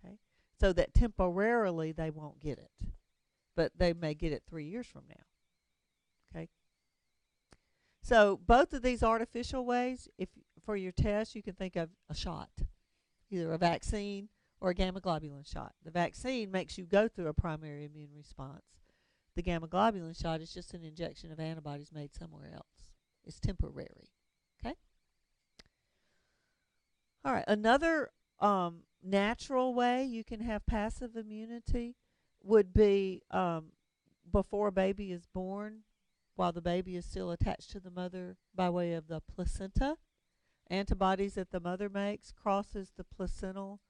Okay? So that temporarily they won't get it, but they may get it 3 years from now. Okay? So both of these artificial ways, if for your test, you can think of a shot, either a vaccine or a gamma globulin shot. The vaccine makes you go through a primary immune response. The gamma globulin shot is just an injection of antibodies made somewhere else. It's temporary. Okay? All right. Another natural way you can have passive immunity would be before a baby is born, while the baby is still attached to the mother by way of the placenta. Antibodies that the mother makes crosses the placental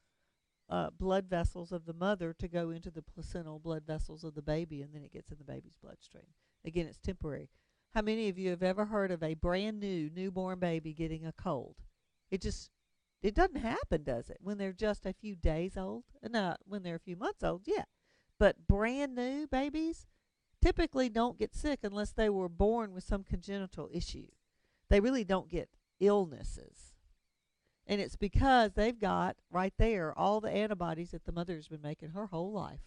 blood vessels of the mother to go into the placental blood vessels of the baby, and then it gets in the baby's bloodstream. Again, it's temporary. How many of you have ever heard of a brand new newborn baby getting a cold? It doesn't happen, does it? When they're just a few days old? No, when they're a few months old, yeah. But brand new babies typically don't get sick unless they were born with some congenital issue. They really don't get illnesses. And it's because they've got right there all the antibodies that the mother's been making her whole life.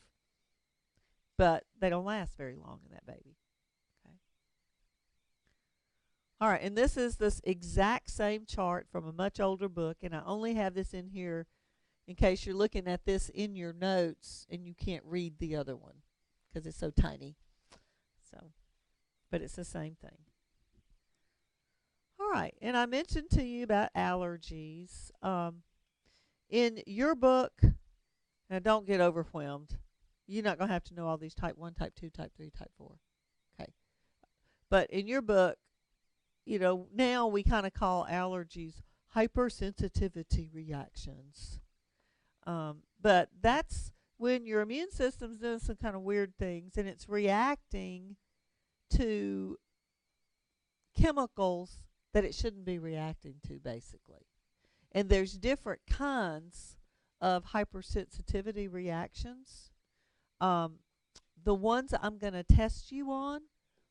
But they don't last very long in that baby. Okay. All right, and this is this exact same chart from a much older book, and I only have this in here in case you're looking at this in your notes and you can't read the other one because it's so tiny. So, but it's the same thing. All right, and I mentioned to you about allergies. In your book, now don't get overwhelmed. You're not going to have to know all these type 1, type 2, type 3, type 4. Okay. But in your book, you know, now we kind of call allergies hypersensitivity reactions. But that's when your immune system's doing some kind of weird things and it's reacting to chemicals that it shouldn't be reacting to, basically. And there's different kinds of hypersensitivity reactions. The ones I'm going to test you on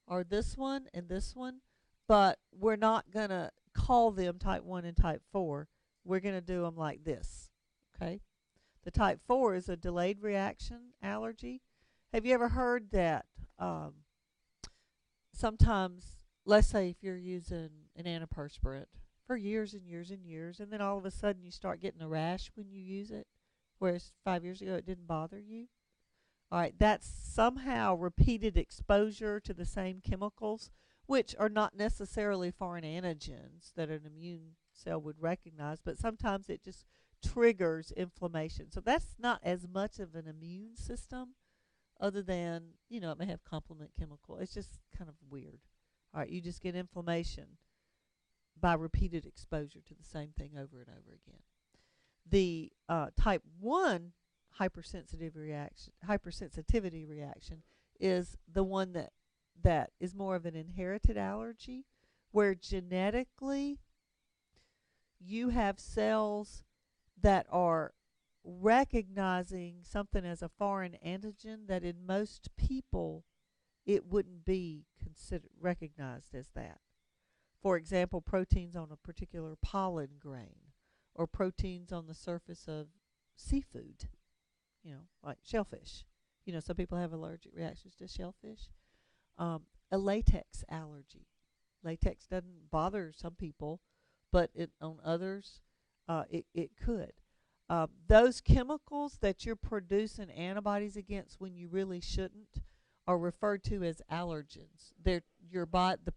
are this one and this one, but we're not going to call them type 1 and type 4. We're going to do them like this, okay? The type 4 is a delayed reaction allergy. Have you ever heard that sometimes, let's say if you're using an antiperspirant for years and years and years, and then all of a sudden you start getting a rash when you use it, whereas 5 years ago it didn't bother you? All right, that's somehow repeated exposure to the same chemicals, which are not necessarily foreign antigens that an immune cell would recognize, but sometimes it just triggers inflammation. So that's not as much of an immune system other than, you know, it may have complement chemical. It's just kind of weird. All right, you just get inflammation by repeated exposure to the same thing over and over again. The type 1 hypersensitivity reaction is the one that is more of an inherited allergy, where genetically you have cells that are recognizing something as a foreign antigen that in most people it wouldn't be considered recognized as that. For example, proteins on a particular pollen grain or proteins on the surface of seafood, you know, like shellfish. You know, some people have allergic reactions to shellfish. A latex allergy. Latex doesn't bother some people, but on others, it could. Those chemicals that you're producing antibodies against when you really shouldn't are referred to as allergens. The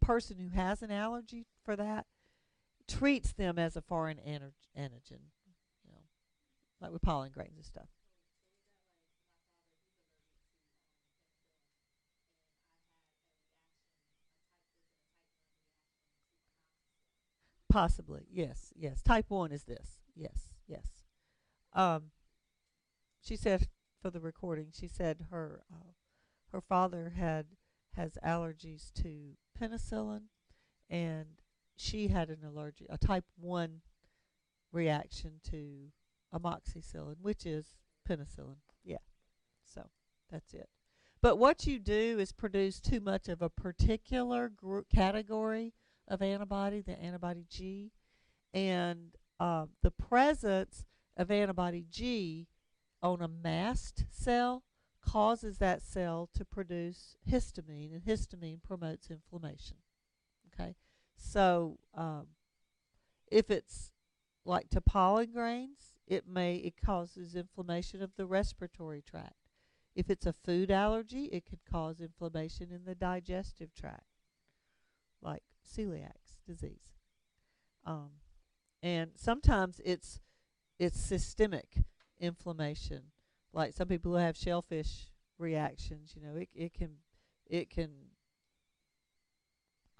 person who has an allergy for that treats them as a foreign antigen, you know, like with pollen grains and stuff. Possibly, yes, yes. Type 1 is this. Yes, yes. Um, she said for the recording, she said her father has allergies to penicillin, and she had an allergy, a type 1 reaction to amoxicillin, which is penicillin. Yeah, so that's it. But what you do is produce too much of a particular category of antibody, the antibody G, and the presence of antibody G on a mast cell causes that cell to produce histamine, and histamine promotes inflammation. Okay, so if it's like to pollen grains, it causes inflammation of the respiratory tract. If it's a food allergy, it could cause inflammation in the digestive tract, like celiac disease. Um, and sometimes it's systemic inflammation, like some people who have shellfish reactions. It can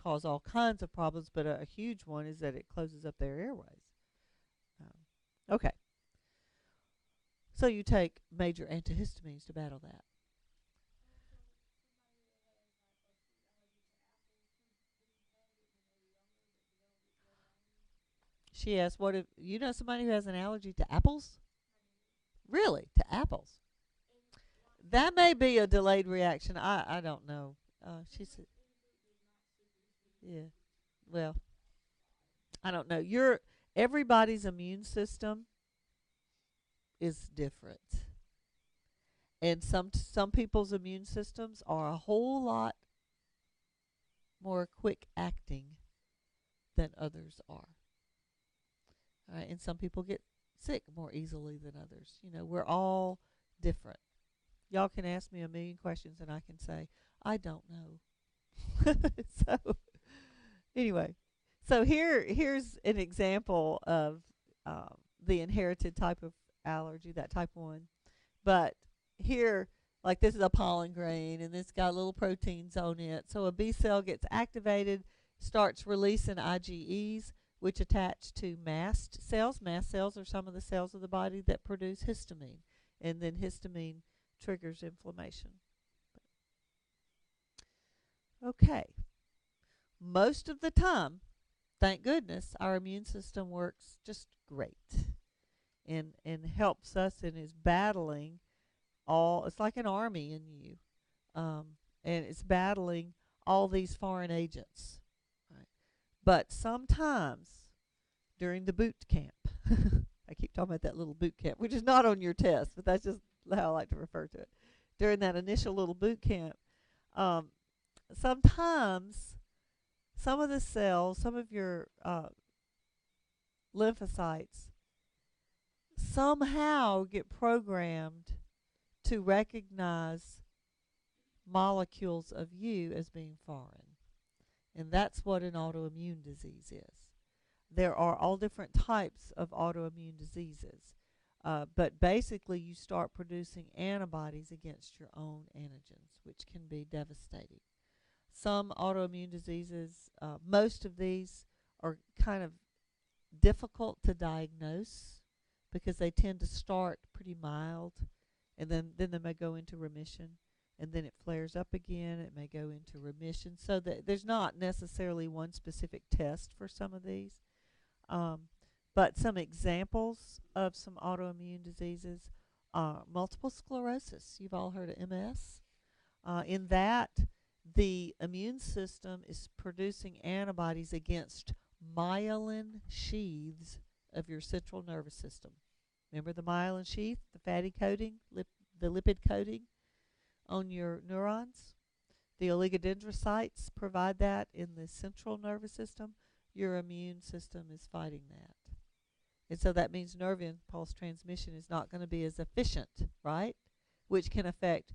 cause all kinds of problems, but a huge one is that it closes up their airways. Okay, so you take major antihistamines to battle that. She asked, "What if you know somebody who has an allergy to apples? Really, to apples? That may be a delayed reaction. I don't know." She said, "Yeah, well, I don't know. Your Everybody's immune system is different, and some people's immune systems are a whole lot more quick acting than others are. All right, and some people get sick more easily than others. We're all different. Y'all can ask me a million questions, and I can say I don't know." So anyway, so here's an example of the inherited type of allergy, that type 1. But here, like, this is a pollen grain, and it's got little proteins on it. So a B cell gets activated, starts releasing IgEs, which attach to mast cells. Mast cells are some of the cells of the body that produce histamine, and then histamine triggers inflammation. Okay. Most of the time, thank goodness, our immune system works just great and helps us and is battling it's like an army in you. And it's battling all these foreign agents. Right? But sometimes during the boot camp, I keep talking about that little boot camp, which is not on your test, but that's just how I like to refer to it. During that initial little boot camp, sometimes some of the cells, some of your lymphocytes, somehow get programmed to recognize molecules of you as being foreign. And that's what an autoimmune disease is. There are all different types of autoimmune diseases. But basically, you start producing antibodies against your own antigens, which can be devastating. Some autoimmune diseases, most of these are kind of difficult to diagnose because they tend to start pretty mild, and then they may go into remission, and then it flares up again. It may go into remission. So there's not necessarily one specific test for some of these. But some examples of some autoimmune diseases are multiple sclerosis. You've all heard of MS. In that, the immune system is producing antibodies against myelin sheaths of your central nervous system. Remember the myelin sheath, the fatty coating, the lipid coating on your neurons? The oligodendrocytes provide that in the central nervous system. Your immune system is fighting that. And so that means nerve impulse transmission is not going to be as efficient, right? Which can affect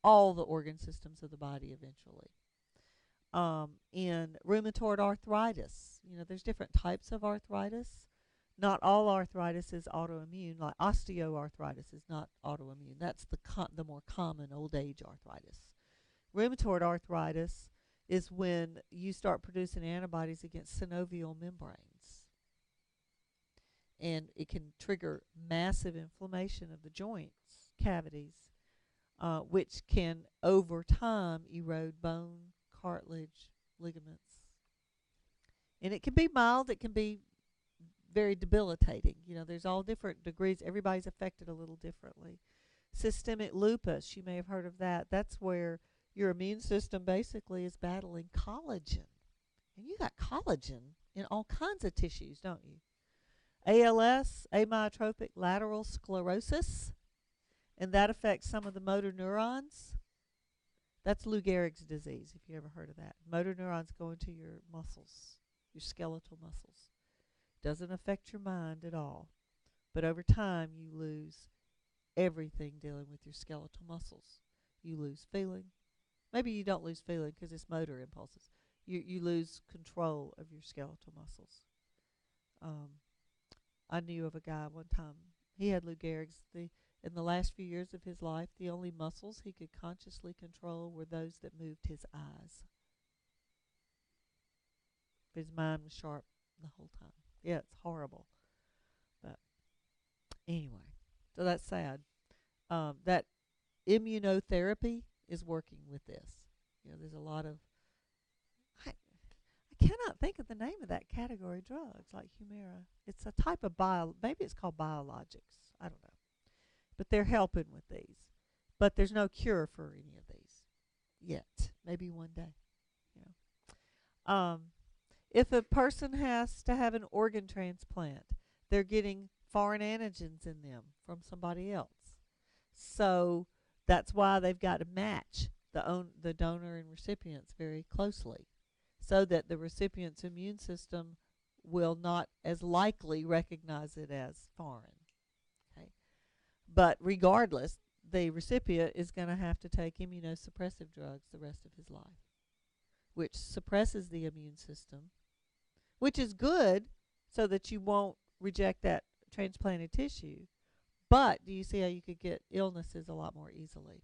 all the organ systems of the body eventually. In rheumatoid arthritis, there's different types of arthritis. Not all arthritis is autoimmune. Like osteoarthritis is not autoimmune. That's the more common old age arthritis. Rheumatoid arthritis is when you start producing antibodies against synovial membranes. And it can trigger massive inflammation of the joints, cavities, which can over time erode bone, cartilage, ligaments. And it can be mild, it can be very debilitating. There's all different degrees. Everybody's affected a little differently. Systemic lupus, you may have heard of that. That's where your immune system basically is battling collagen. And you got collagen in all kinds of tissues, don't you? ALS, amyotrophic lateral sclerosis, and that affects some of the motor neurons. That's Lou Gehrig's disease, if you ever heard of that. Motor neurons go into your muscles, your skeletal muscles. Doesn't affect your mind at all. But over time, you lose everything dealing with your skeletal muscles. You lose feeling. Maybe you don't lose feeling because it's motor impulses. You lose control of your skeletal muscles. I knew of a guy one time. He had Lou Gehrig's. In the last few years of his life, the only muscles he could consciously control were those that moved his eyes. His mind was sharp the whole time. Yeah, it's horrible. But anyway, so that's sad. That immunotherapy is working with this. There's a lot of. I cannot think of the name of that category of drugs like Humira. It's a type of maybe it's called biologics. I don't know. But they're helping with these. But there's no cure for any of these yet. Maybe one day. If a person has to have an organ transplant, they're getting foreign antigens in them from somebody else. So that's why they've got to match the donor and recipients very closely, so that the recipient's immune system will not as likely recognize it as foreign. Okay, but regardless, the recipient is going to have to take immunosuppressive drugs the rest of his life, which suppresses the immune system, which is good so that you won't reject that transplanted tissue. But do you see how you could get illnesses a lot more easily?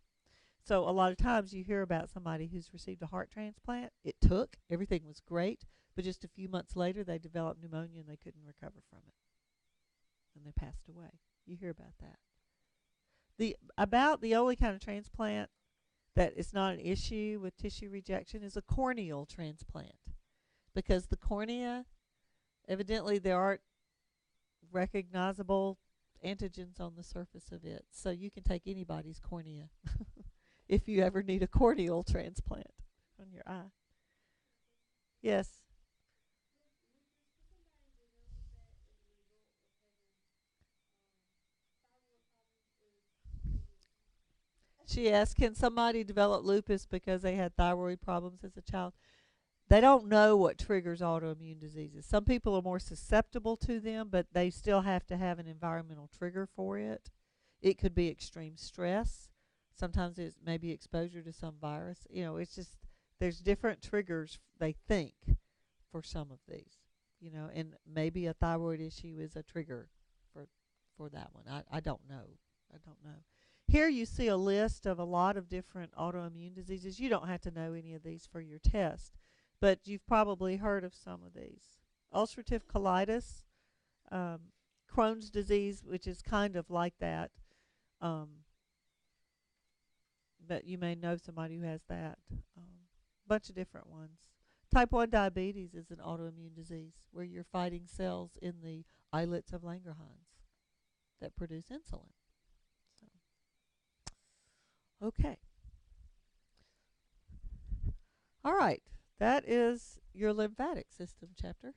So a lot of times you hear about somebody who's received a heart transplant. It took, everything was great, but just a few months later they developed pneumonia and they couldn't recover from it. And they passed away. You hear about that. The only kind of transplant that is not an issue with tissue rejection is a corneal transplant. Because the cornea, evidently there aren't recognizable antigens on the surface of it. So you can take anybody's cornea if you ever need a corneal transplant on your eye. Yes. She asked, can somebody develop lupus because they had thyroid problems as a child? They don't know what triggers autoimmune diseases. Some people are more susceptible to them, but they still have to have an environmental trigger for it. It could be extreme stress. Sometimes it may be exposure to some virus. It's just there's different triggers, they think, for some of these. And maybe a thyroid issue is a trigger for that one. I don't know. Here you see a list of a lot of different autoimmune diseases. You don't have to know any of these for your test, but you've probably heard of some of these. Ulcerative colitis, Crohn's disease, which is kind of like that, but you may know somebody who has that. Bunch of different ones. Type 1 diabetes is an autoimmune disease where you're fighting cells in the islets of Langerhans that produce insulin. Okay. All right. That is your lymphatic system chapter.